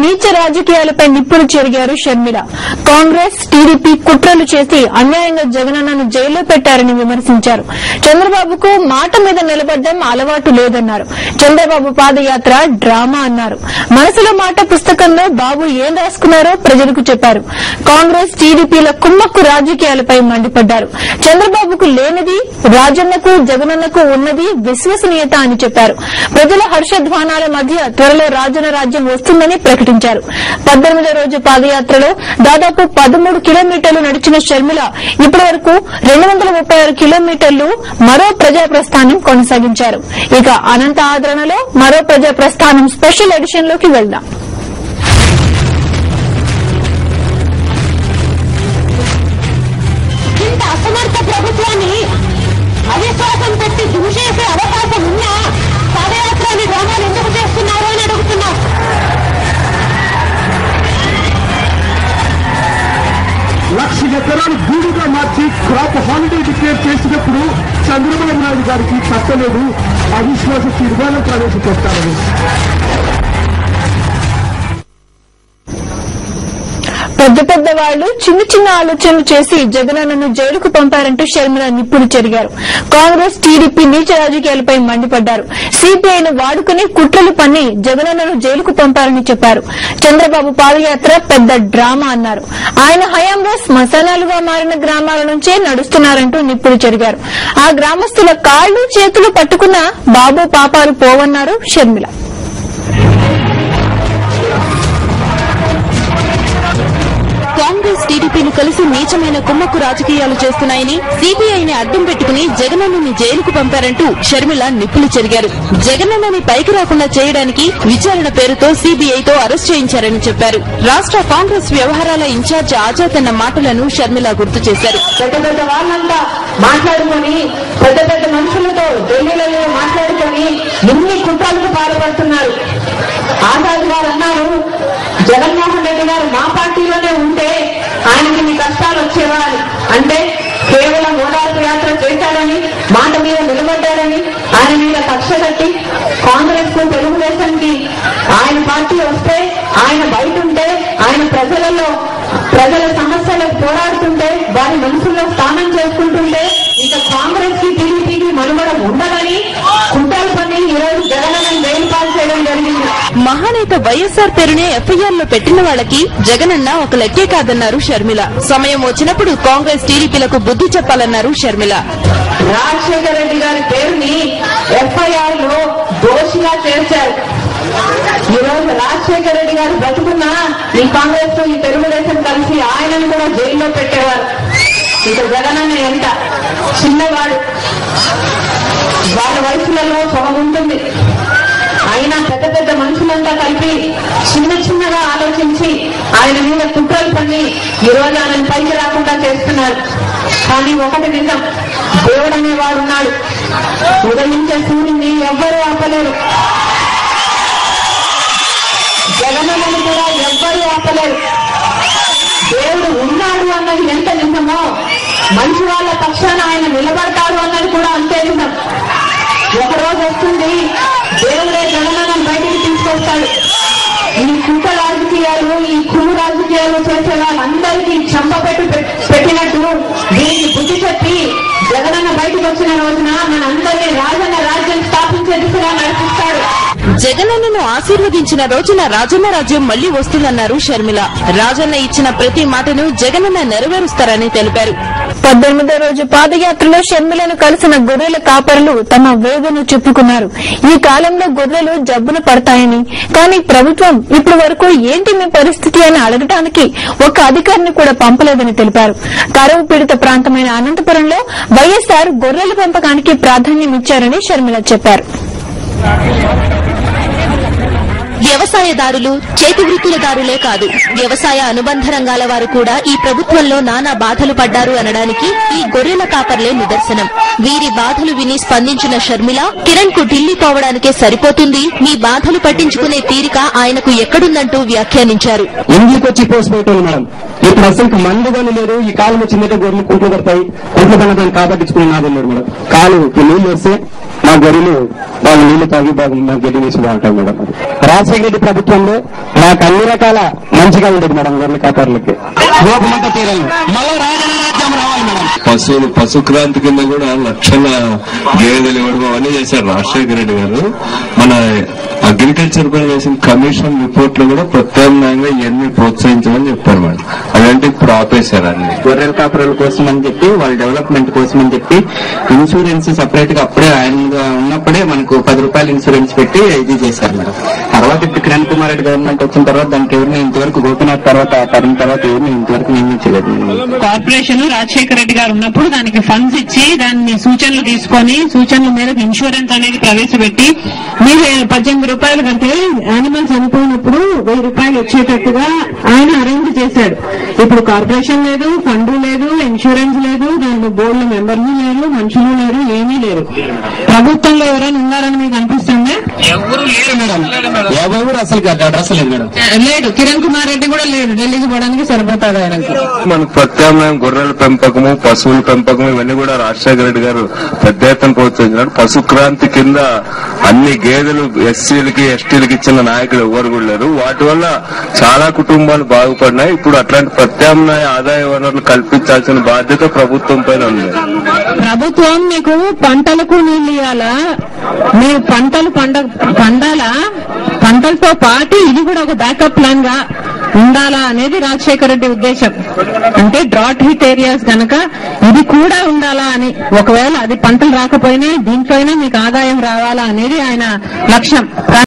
నీచ రాజకీయాలపై నిప్పులు చెరిగారు షర్మిల. కాంగ్రెస్ టీడీపీ కుట్రలు చేసి అన్యాయంగా జగనన్నను జైల్లో పెట్టారని విమర్శించారు. చంద్రబాబుకు మాట మీద నిలబడ్డం అలవాటు లేదన్నారు. చంద్రబాబు పాదయాత్ర డ్రామా అన్నారు. మనసులో మాట పుస్తకంలో బాబు ఏం రాసుకున్నారో ప్రజలకు చెప్పారు. కాంగ్రెస్ టీడీపీల కుమ్మక్కు రాజకీయాలపై మండిపడ్డారు. చంద్రబాబుకు లేనిది రాజన్నకు జగనన్నకు ఉన్నది విశ్వసనీయత అని చెప్పారు. ప్రజల హర్షధ్వానాల మధ్య త్వరలో రాజన్న రాజ్యం వస్తుందని ప్రకటించారు. 18వ రోజు పాదయాత్రలో దాదాపు 13 కిలోమీటర్లు నడిచిన షర్మిల ఇప్పటి వరకు 236 కిలోమీటర్లు మరో ప్రజా ప్రస్థానం కొనసాగించారు. ఇక అనంత ఆదరణలో మరో ప్రజా ప్రస్థానం స్పెషల్ ఎడిషన్ లోకి వెళ్దాం. ఇంత అసమర్థ ప్రభుత్వాన్ని అవిశ్వాసం పెట్టి దూషేసే అవకాశం ఉన్నా పాదయాత్రని డ్రామాలు ఎందుకు చేస్తున్నారు అని అడుగుతున్నారు. లక్ష ఎకరాలు భూమిగా మార్చి క్రాప్ హాలిడే డిక్లేర్ చేసినప్పుడు చంద్రబాబు నాయుడు గారికి తప్పలేదు అవిశ్వాస తీర్మానం ప్రవేశపెట్టారని. పెద్ద పెద్ద వాళ్లు చిన్న చిన్న ఆలోచనలు చేసి జగనన్నను జైలుకు పంపారంటూ షర్మిల నిప్పులు చెరిగారు. కాంగ్రెస్ టీడీపీ నీచ రాజకీయాలపై మండిపడ్డారు. సీపీఐను వాడుకుని కుట్రలు పన్ని జగనన్నను జైలుకు పంపారని చెప్పారు. చంద్రబాబు పాదయాత్ర పెద్ద డ్రామా అన్నారు. ఆయన హయాంలో శ్మశానాలుగా మారిన గ్రామాల నుంచే నడుస్తున్నారంటూ నిప్పులు చెరిగారు. ఆ గ్రామస్తుల కాళ్లు చేతులు పట్టుకున్న బాబు పాపాలు పోవన్నారు షర్మిల. కాంగ్రెస్ టీడీపీలు కలిసి నీచమైన కుమ్మక్కు రాజకీయాలు చేస్తున్నాయని సీపీఐని అడ్డం పెట్టుకుని జగనన్నని జైలుకు పంపారంటూ షర్మిల నిప్పులు చెరిగారు. జగనన్నని పైకి రాకుండా చేయడానికి విచారణ పేరుతో సీబీఐతో అరెస్ట్ చేయించారని చెప్పారు. రాష్ట కాంగ్రెస్ వ్యవహారాల ఇన్ఛార్జ్ ఆజాద్ అన్న మాటలను షర్మిల గుర్తు చేశారు. పెద్ద పెద్ద వాళ్ళంతా మాట్లాడుకొని పెద్ద పెద్ద మనుషులతో ఢిల్లీలలో మాట్లాడుకొని ఎన్ని కుట్రలకు పాల్పడుతున్నారు. ఆజాద్ గారు అన్నారు, జగన్మోహన్ రెడ్డి గారు మా పార్టీలోనే ఉంటే ఆయనకి మీ కష్టాలు వచ్చేవా అంటే కేవలం ఓదార్పు యాత్ర చేశాడని మాట మీద నిలబడ్డాడని ఆయన మీద కక్ష కట్టి కాంగ్రెస్ కు తెలుగుదేశానికి ఆయన పార్టీ వస్తే ఆయన బయట ఉంటే ఆయన ప్రజల సమస్యలకు పోరాడుతుంటే వారి మనసులో స్థానం చేసుకుంటుంటే ఇక కాంగ్రెస్ కి టీడీపీకి మనుగడ ఉండదని కుట్రలు పని ఈరోజు జగనన్న జైలు పాలు చేయడం జరిగింది. మహానేత వైఎస్ఆర్ పేరునే ఎఫ్ఐఆర్ లో పెట్టిన వాళ్ళకి జగనన్న ఒక లెక్కే కాదన్నారు షర్మిల. సమయం వచ్చినప్పుడు కాంగ్రెస్ టీడీపీలకు బుద్ధి చెప్పాలన్నారు షర్మిల. రాజశేఖర రెడ్డి గారి పేరుని ఎఫ్ఐఆర్ లో దోషిగా చేశారు. ఈరోజు రాజశేఖర రెడ్డి గారు బ్రతుకున్నా ఈ కాంగ్రెస్ తో ఈ తెలుగుదేశం కలిసి ఆయనను కూడా జైల్లో పెట్టేవారు. ఇక జగనన్న ఎంత చిన్నవాడు, వాళ్ళ వయసులలో సగం ఉంటుంది. అయినా పెద్ద పెద్ద మనుషులంతా కలిపి చిన్న చిన్నగా ఆలోచించి ఆయన మీద కుట్రలు పని ఈ రోజు ఆయన పైకి రాకుండా చేస్తున్నారు. కానీ ఒకటి నిజం, దేవుడు అనేవాడు ఉన్నాడు. ఉదయించే సూర్యుని ఎవ్వరూ ఆపలేరు, జగనన్నను కూడా ఎవ్వరూ ఆపలేరు. దేవుడు ఉన్నాడు అన్నది ఎంత నిజమో మంచి వాళ్ళ పక్షాన ఆయన నిలబడతాడు అన్నది కూడా అంతే నిజం. ఒకరోజు వస్తుంది, దేవుడే జగనన్నను బయటికి తీసుకొస్తాడు. ఈ కుట్ర రాజకీయాలు, ఈ కుమ్ము రాజకీయాలు చేసే వాళ్ళందరికీ పెట్టినట్టు దీనికి బుద్ధి చెప్పి జగనన్న బయటకు వచ్చిన రోజున మనందరినీ రాజన్న రాజ్యం స్థాపించే దిశగా నడిపిస్తాడు. జగనన్నను ఆశీర్వదించిన రోజున రాజన్న రాజ్యం మళ్లీ వస్తుందన్నారు షర్మిల. రాజన్న ఇచ్చిన ప్రతి మాటను జగనన్న నెరవేరుస్తారని తెలిపారు. 18వ రోజు పాదయాత్రలో షర్మిలను కలిసిన గొర్రెల కాపరులు తమ వేదన చెప్పుకున్నారు. ఈ కాలంలో గొర్రెలు జబ్బున పడతాయని, కానీ ప్రభుత్వం ఇప్పటి వరకు ఏంటి మీ పరిస్థితి అని అడగడానికి ఒక అధికారిని కూడా పంపలేదని తెలిపారు. కరువు పీడిత ప్రాంతమైన అనంతపురంలో వైఎస్ఆర్ గొర్రెల పెంపకానికి ప్రాధాన్యం ఇచ్చారని షర్మిల చెప్పారు. వ్యవసాయదారులు చేతి వృత్తులదారులే కాదు, వ్యవసాయ అనుబంధ రంగాల వారు కూడా ఈ ప్రభుత్వంలో నానా బాధలు పడ్డారు అనడానికి ఈ గొర్రెల కాపర్లే నిదర్శనం. వీరి బాధలు విని స్పందించిన షర్మిల, కిరణ్ కు ఢిల్లీ పోవడానికే సరిపోతుంది, మీ బాధలు పట్టించుకునే తీరిక ఆయనకు ఎక్కడుందంటూ వ్యాఖ్యానించారు. ఇంటికొచ్చి పోసిపోతుంది మేడం. ఇప్పుడు అసలు మందు కానీ లేదు. ఈ కాలం వచ్చిందంటే గొర్రెలు కుంట్లు పడతాయి, కుంట్లు పడిన దాన్ని కాబట్టించుకుని నాదే లేదు మేడం. కాలు నీళ్లు వస్తే మా గొర్రెలు బాగా నీళ్లు తాగి బాగా గడ్డి వేసి బాగుంటాయి మేడం. రాజశేఖర రెడ్డి ప్రభుత్వంలో నాకు అన్ని రకాల మంచిగా ఉండేది మేడం. గొర్రెల కాపర్లకి లోకమంతా తీరాలి, మళ్ళీ రాజ్యం రావాలి మేడం. పశుక్రాంతి కింద కూడా లక్షల గేదెలు ఇవ్వడం అవన్నీ చేశారు రాజశేఖర రెడ్డి గారు. మన అగ్రికల్చర్ పైన వేసిన కమిషన్ రిపోర్ట్ లో కూడా ప్రత్యామ్నాయంగా ఇవన్నీ ప్రోత్సహించమని చెప్పారు మేడం. అదంటే ఇప్పుడు ఆపేశారు అన్ని. గొర్రెల కాపురాల కోసం అని చెప్పి, వాళ్ళ డెవలప్మెంట్ కోసం అని చెప్పి ఇన్సూరెన్స్ సపరేట్ గా అప్పుడే ఆయన ఉన్నప్పుడే మనకు 10 రూపాయలు ఇన్సూరెన్స్ పెట్టి ఇది చేశారు మేడం. తర్వాత ఇప్పుడు కిరణ్ కుమార్ రెడ్డి గవర్నమెంట్ వచ్చిన తర్వాత దానికి ఎవరిని ఇంతవరకు గోపినాథ్ తర్వాత తరిన తర్వాత ఎవరిని ఇంతవరకు నియమించలేదు. కార్పొరేషన్ రాజశేఖర రెడ్డి గారు ఉన్నప్పుడు దానికి ఫండ్స్ ఇచ్చి దాన్ని సూచనలు తీసుకొని సూచనల మేరకు ఇన్సూరెన్స్ అనేది ప్రవేశపెట్టి మీరు 18 రూపాయలు కంటే యానిమల్ చనిపోయినప్పుడు 1000 రూపాయలు వచ్చేటట్టుగా ఆయన అరేంజ్ చేశాడు. ఇప్పుడు కార్పొరేషన్ లేదు, ఫండ్ లేదు, ఇన్సూరెన్స్ లేదు, దానిలో బోర్డు మెంబర్లు లేరు, మనుషులు లేరు, ఏమీ లేరు. ప్రభుత్వంలో ఎవరైనా ఉన్నారని మీకు అనిపిస్తుందా? ఎవరు లేరు మేడం, ఎవరు అసలు అడ్రస్ లేదు మేడం. లేదు, కిరణ్ కుమార్ రెడ్డి కూడా లేడు. ఢిల్లీకి పోవడానికి సరిపోతాడు ఆయనకు. మనకు ప్రత్యామ్నాయం గొర్రెల పెంపకము, పశువుల పెంపకం ఇవన్నీ కూడా రాజశేఖర రెడ్డి గారు పెద్ద ఎత్తున ప్రోత్సహించినారు. పశుక్రాంతి కింద అన్ని గేదెలు ఎస్సీలకి ఎస్టీలకి ఇచ్చిన నాయకులు ఎవరు కూడా లేరు. వాటి వల్ల చాలా కుటుంబాలు బాగుపడినాయి. ఇప్పుడు అట్లాంటి ప్రత్యామ్నాయ ఆదాయ వనరులు కల్పించాల్సిన బాధ్యత ప్రభుత్వం పైన ఉంది. ప్రభుత్వం మీకు పంటలకు నీళ్లు ఇవ్వాలా, మీరు పంటలు పండాలా, పంటలతో పాటు ఇది కూడా ఒక బ్యాకప్ ప్లాన్ గా ఉండాలా అనేది రాజశేఖర రెడ్డి ఉద్దేశం. అంటే డ్రాట్ హిట్ ఏరియాస్ కనుక ఇది కూడా ఉండాలా అని, ఒకవేళ అది పంటలు రాకపోయినా దీంట్లో మీకు ఆదాయం రావాలా అనేది ఆయన లక్ష్యం.